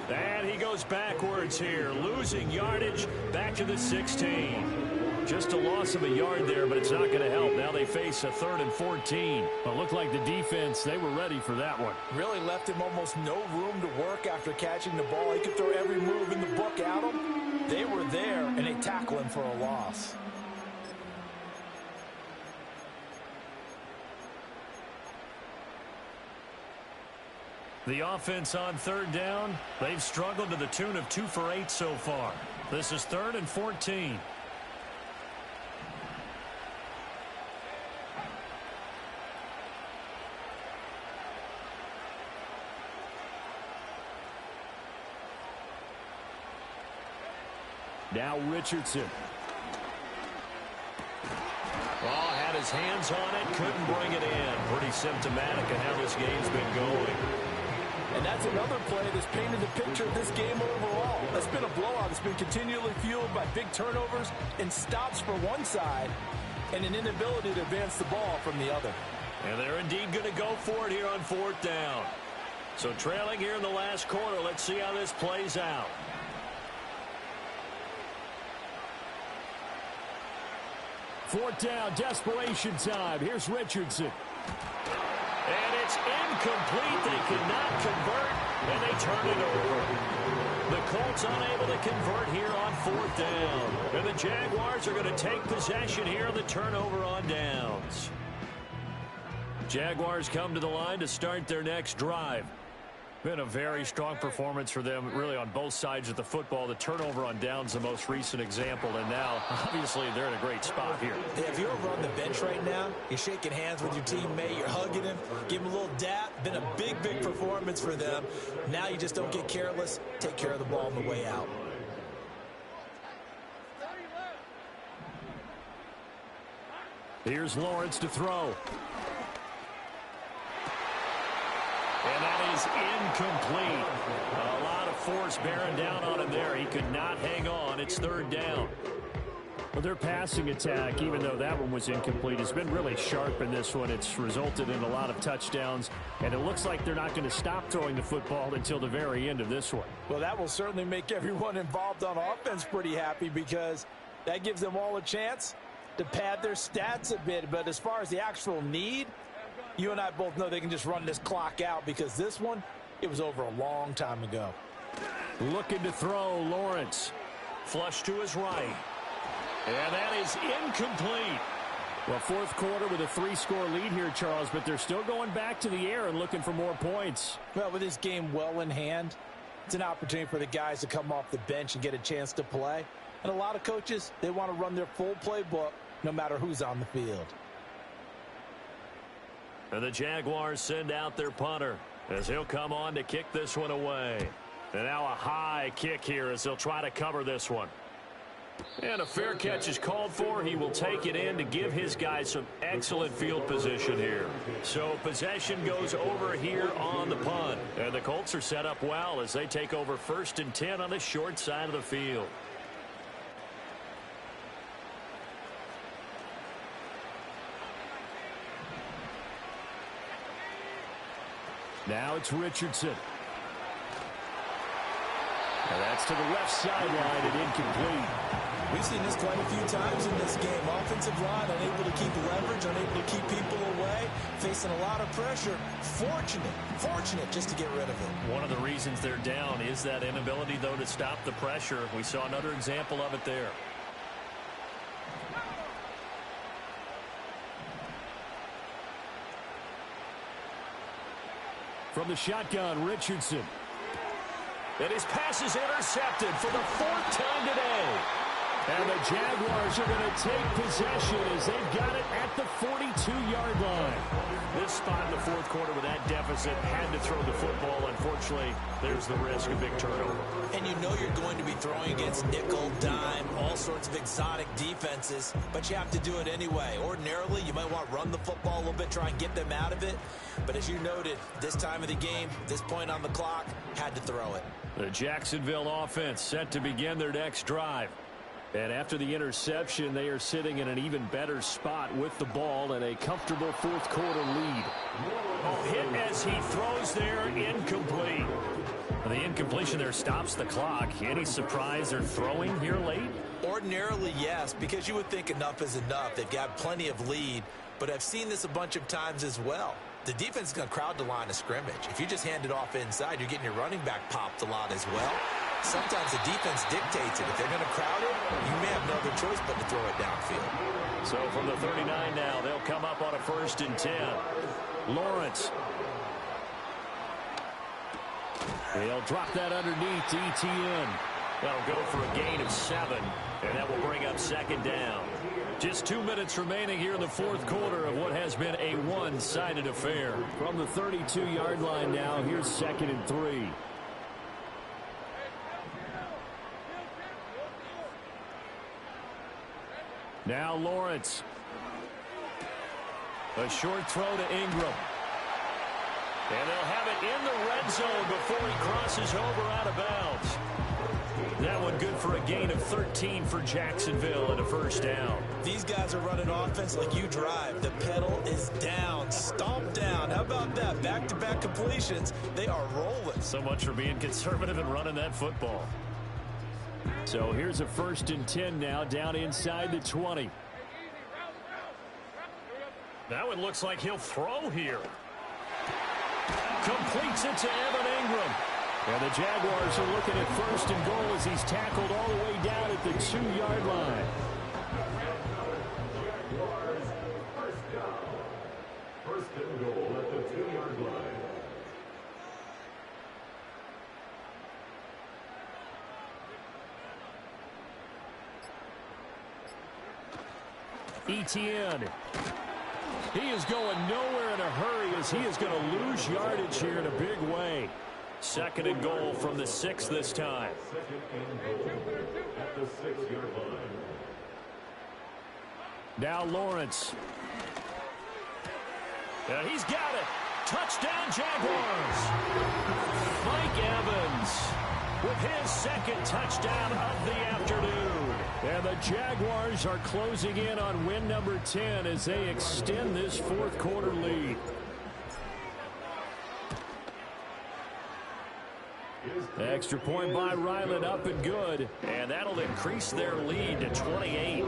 And he goes backwards here, losing yardage back to the 16. Just a loss of a yard there, but it's not going to help. Now they face a 3rd and 14. Well, it looked like the defense, they were ready for that one. Really left him almost no room to work after catching the ball. He could throw every move in the book at him. They were there, and they tackle him for a loss. The offense on 3rd down, they've struggled to the tune of 2 for 8 so far. This is 3rd and 14. Now Richardson. Oh, had his hands on it, couldn't bring it in. Pretty symptomatic of how this game's been going. And that's another play that's painted the picture of this game overall. That's been a blowout. It's been continually fueled by big turnovers and stops for one side and an inability to advance the ball from the other. And they're indeed going to go for it here on 4th down. So trailing here in the last quarter, let's see how this plays out. Fourth down, desperation time. Here's Richardson. And it's incomplete. They cannot convert, and they turn it over. The Colts unable to convert here on 4th down. And the Jaguars are going to take possession here on the turnover on downs. Jaguars come to the line to start their next drive. Been a very strong performance for them, really, on both sides of the football. The turnover on downs, the most recent example, and now, obviously, they're in a great spot here. Yeah, if you're over on the bench right now, you're shaking hands with your teammate, you're hugging him, give him a little dap. Been a big, big performance for them. Now you just don't get careless. Take care of the ball on the way out. Here's Lawrence to throw. And that is incomplete. A lot of force bearing down on him there. He could not hang on. It's 3rd down. Well, their passing attack, even though that one was incomplete, has been really sharp in this one. It's resulted in a lot of touchdowns, and it looks like they're not going to stop throwing the football until the very end of this one. Well, that will certainly make everyone involved on offense pretty happy because that gives them all a chance to pad their stats a bit. But as far as the actual need, you and I both know they can just run this clock out because this one, it was over a long time ago. Looking to throw, Lawrence. Flush to his right. And that is incomplete. Well, fourth quarter with a 3-score lead here, Charles, but they're still going back to the air and looking for more points. Well, with this game well in hand, it's an opportunity for the guys to come off the bench and get a chance to play. And a lot of coaches, they want to run their full playbook no matter who's on the field. And the Jaguars send out their punter as he'll come on to kick this one away. And now a high kick here as they'll try to cover this one. And a fair catch is called for. He will take it in to give his guys some excellent field position here. So possession goes over here on the punt. And the Colts are set up well as they take over 1st and 10 on the short side of the field. Now it's Richardson. And that's to the left sideline and incomplete. We've seen this quite a few times in this game. Offensive line unable to keep leverage, unable to keep people away, facing a lot of pressure. Fortunate just to get rid of it. One of the reasons they're down is that inability, though, to stop the pressure. We saw another example of it there. From the shotgun, Richardson. And his pass is intercepted for the 4th time today. And the Jaguars are going to take possession as they've got it at the 42-yard line. This spot in the 4th quarter with that deficit had to throw the football. Unfortunately, there's the risk of big turnover. And you know you're going to be throwing against nickel, dime, all sorts of exotic defenses, but you have to do it anyway. Ordinarily, you might want to run the football a little bit, try and get them out of it. But as you noted, this time of the game, this point on the clock, had to throw it. The Jacksonville offense set to begin their next drive. And after the interception, they are sitting in an even better spot with the ball and a comfortable 4th quarter lead. Hit as he throws there, incomplete. The incompletion there stops the clock. Any surprise they're throwing here late? Ordinarily, yes, because you would think enough is enough. They've got plenty of lead, but I've seen this a bunch of times as well. The defense is going to crowd the line of scrimmage. If you just hand it off inside, you're getting your running back popped a lot as well. Sometimes the defense dictates it. If they're going to crowd it, you may have no other choice but to throw it downfield. So from the 39 now, they'll come up on a 1st and 10. Lawrence. He'll drop that underneath to Etienne. That'll go for a gain of 7, and that will bring up 2nd down. Just 2 minutes remaining here in the 4th quarter of what has been a one-sided affair. From the 32-yard line now, here's 2nd and 3. Now Lawrence. A short throw to Ingram. And they'll have it in the red zone before he crosses over out of bounds. That one good for a gain of 13 for Jacksonville and a 1st down. These guys are running offense like you drive. The pedal is down, stomp down. How about that? Back-to-back completions. They are rolling. So much for being conservative and running that football. So here's a 1st and 10 now, down inside the 20. Now it looks like he'll throw here. Completes it to Evan Ingram. And the Jaguars are looking at 1st and goal as he's tackled all the way down at the 2-yard line. First and goal at the 2-yard line. Etienne. He is going nowhere in a hurry as he is going to lose yardage here in a big way. 2nd and goal from the 6 this time. 2nd and goal at the 6-yard line. Now Lawrence. And he's got it. Touchdown Jaguars. Mike Evans with his second touchdown of the afternoon. And the Jaguars are closing in on win number 10 as they extend this fourth quarter lead. Extra point by Ryland, up and good. And that'll increase their lead to 28.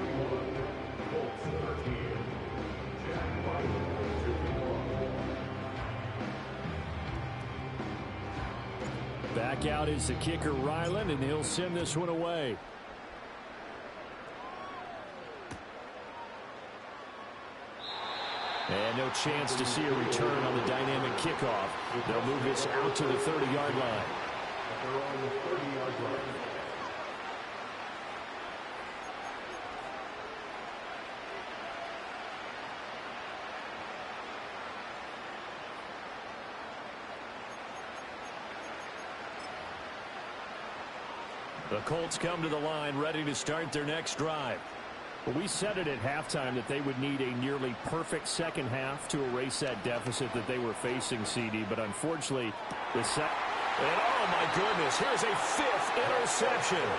Back out is the kicker, Ryland, and he'll send this one away. And no chance to see a return on the dynamic kickoff. They'll move this out to the 30-yard line. They're on the 30-yard line. The Colts come to the line ready to start their next drive. Well, we said it at halftime that they would need a nearly perfect second half to erase that deficit that they were facing, CD. But unfortunately, the oh, my goodness, here's a fifth interception.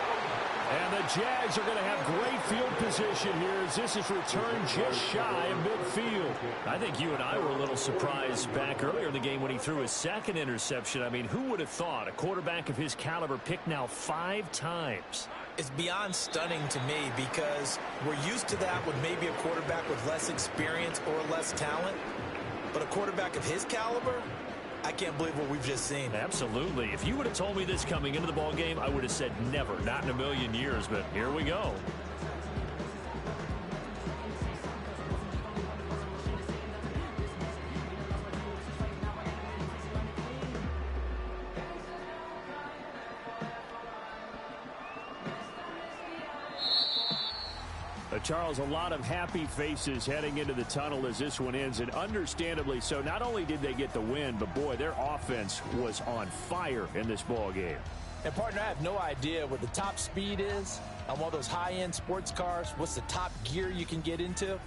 And the Jags are going to have great field position here as this is returned just shy of midfield. I think you and I were a little surprised back earlier in the game when he threw his second interception. I mean, who would have thought a quarterback of his caliber picked now 5 times? It's beyond stunning to me because we're used to that with maybe a quarterback with less experience or less talent. But a quarterback of his caliber, I can't believe what we've just seen. Absolutely. If you would have told me this coming into the ball game, I would have said never, not in a million years. But here we go. Charles, a lot of happy faces heading into the tunnel as this one ends, and understandably so. Not only did they get the win, but boy, their offense was on fire in this ball game. And partner, I have no idea what the top speed is on one of those high-end sports cars. What's the top gear you can get into?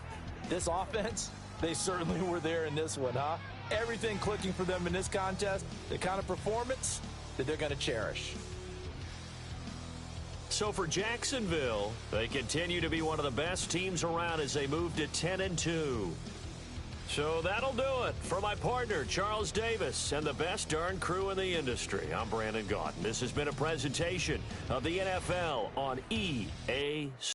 This offense, they certainly were there in this one, huh? Everything clicking for them in this contest, the kind of performance that they're going to cherish. So for Jacksonville, they continue to be one of the best teams around as they move to 10-2. So that'll do it for my partner, Charles Davis, and the best darn crew in the industry. I'm Brandon Gaudin. This has been a presentation of the NFL on EA